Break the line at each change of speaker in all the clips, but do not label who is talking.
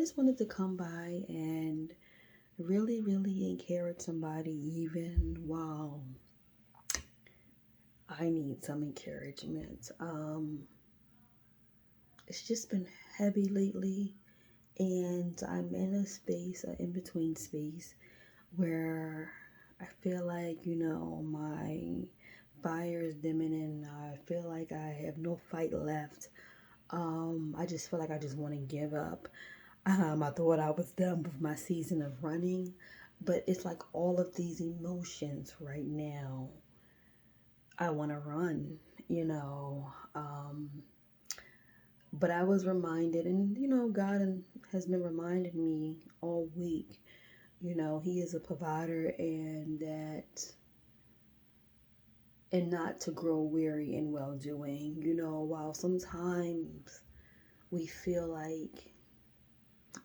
just wanted to come by and really encourage somebody, even while I need some encouragement. It's just been heavy lately, and I'm in a space, an in between space, where I feel like, my fire is dimming and I feel like I have no fight left. I just feel like I just want to give up. I thought I was done with my season of running, but it's like all of these emotions right now. I want to run, you know. But I was reminded, and God has been reminding me all week, He is a provider, and not to grow weary in well doing. While sometimes we feel like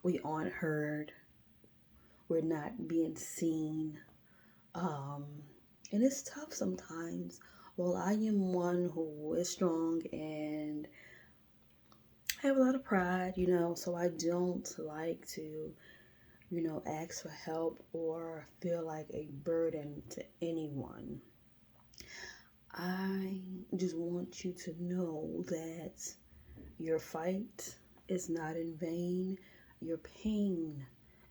we aren't heard, we're not being seen. Um, and it's tough sometimes. Well, I am one who is strong and I have a lot of pride, so I don't like to, ask for help or feel like a burden to anyone. I just want you to know that your fight is not in vain. Your pain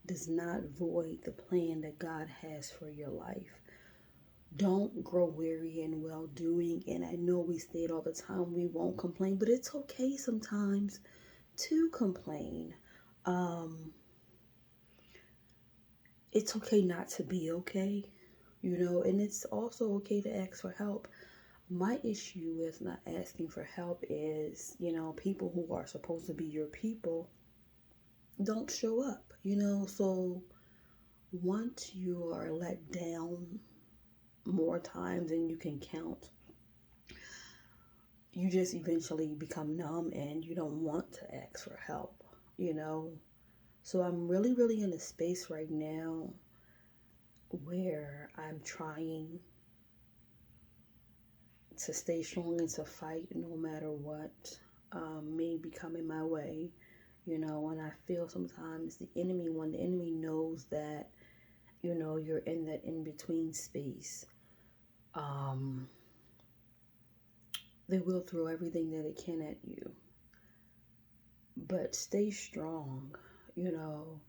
does not void the plan that God has for your life. Don't grow weary in well doing. And I know we say it all the time, we won't complain, but it's okay sometimes to complain. Um, it's okay not to be okay, and it's also okay to ask for help. My issue with not asking for help is, people who are supposed to be your people don't show up, so once you are let down more times than you can count, you just eventually become numb and you don't want to ask for help, you know. So I'm really in a space right now where I'm trying to stay strong and to fight no matter what may be coming my way, and I feel sometimes when the enemy knows that, you're in that in between space, um, they will throw everything that it can at you. But stay strong, you know,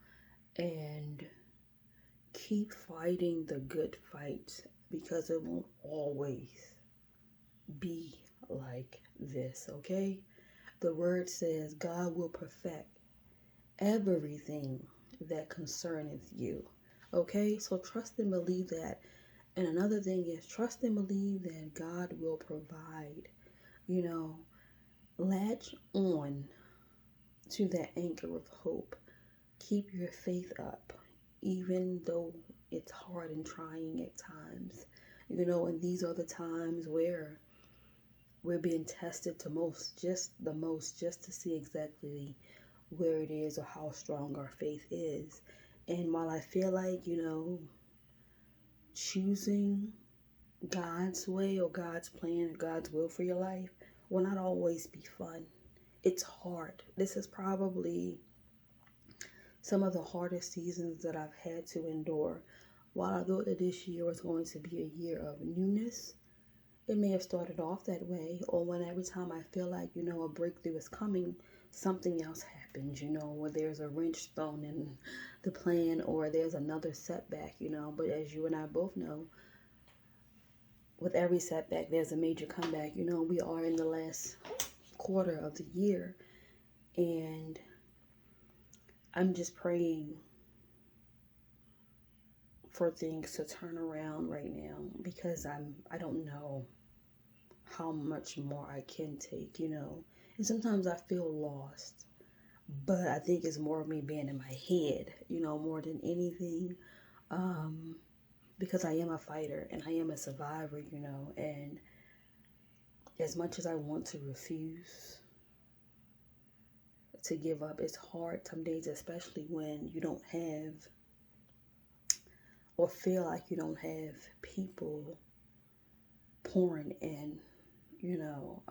and keep fighting the good fight because it won't always be like this, okay? The word says God will perfect everything that concerneth you, okay? So trust and believe that. And another thing is trust and believe that God will provide, you know, latch on to that anchor of hope. Keep your faith up, even though it's hard and trying at times. And these are the times where we're being tested just to see exactly where it is or how strong our faith is. And while I feel like, choosing God's way or God's plan or God's will for your life will not always be fun. It's hard. This is probably some of the hardest seasons that I've had to endure. While I thought that this year was going to be a year of newness, it may have started off that way, or when every time I feel like, a breakthrough is coming, something else happens, or there's a wrench thrown in the plan, or there's another setback, But as you and I both know, with every setback, there's a major comeback. We are in the last quarter of the year, and I'm just praying for things to turn around right now because I don't know how much more I can take, And sometimes I feel lost. But I think it's more of me being in my head, more than anything. Because I am a fighter and I am a survivor, and as much as I want to refuse to give up, it's hard some days, especially when you don't have or feel like you don't have people pouring in, you know.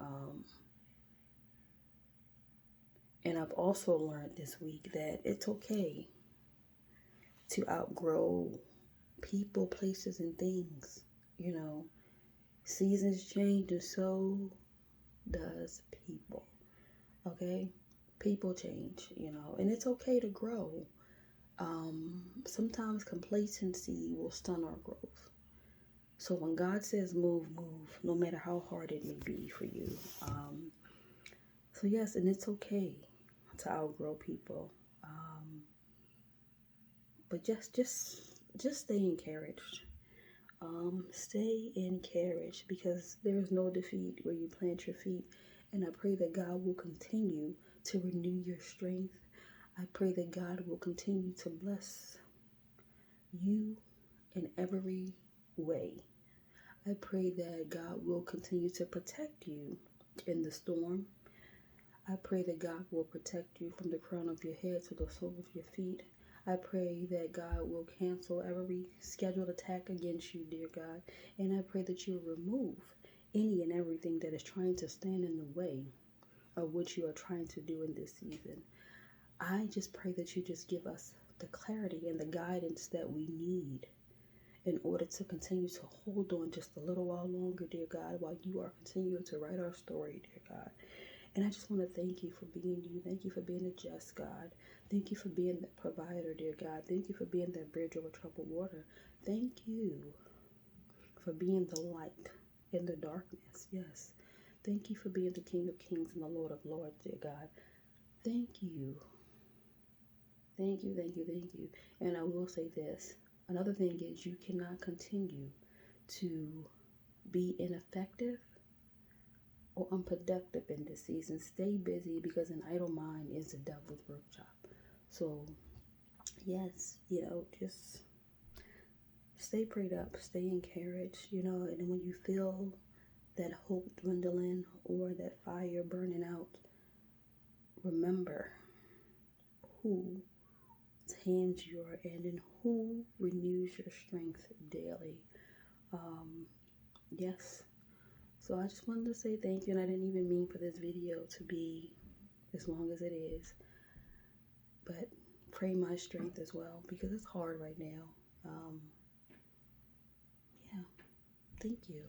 And I've also learned this week that it's okay to outgrow people, places, and things. You know, seasons change and so does people. Okay? People change, and it's okay to grow. Sometimes complacency will stun our growth. So when God says move, move, no matter how hard it may be for you. So yes, and it's okay to outgrow people. But just stay encouraged. Stay encouraged, because there is no defeat where you plant your feet. And I pray that God will continue to renew your strength. I pray that God will continue to bless you in every way. I pray that God will continue to protect you in the storm. I pray that God will protect you from the crown of your head to the sole of your feet. I pray that God will cancel every scheduled attack against you, dear God. And I pray that you'll remove any and everything that is trying to stand in the way of what you are trying to do in this season. I just pray that you just give us the clarity and the guidance that we need in order to continue to hold on just a little while longer, dear God, while you are continuing to write our story, dear God. And I just want to thank you for being you. Thank you for being a just God. Thank you for being the provider, dear God. Thank you for being that bridge over troubled water. Thank you for being the light in the darkness. Yes. Thank you for being the King of Kings and the Lord of Lords, dear God. Thank you. Thank you, thank you, thank you. And I will say this. Another thing is, you cannot continue to be ineffective or unproductive in this season. Stay busy, because an idle mind is the devil's workshop. So, yes, just stay prayed up, stay encouraged, and when you feel that hope dwindling or that fire burning out, remember whose hands you are in and who renews your strength daily. Yes. So I just wanted to say thank you, and I didn't even mean for this video to be as long as it is. But pray my strength as well, because it's hard right now. Yeah. Thank you.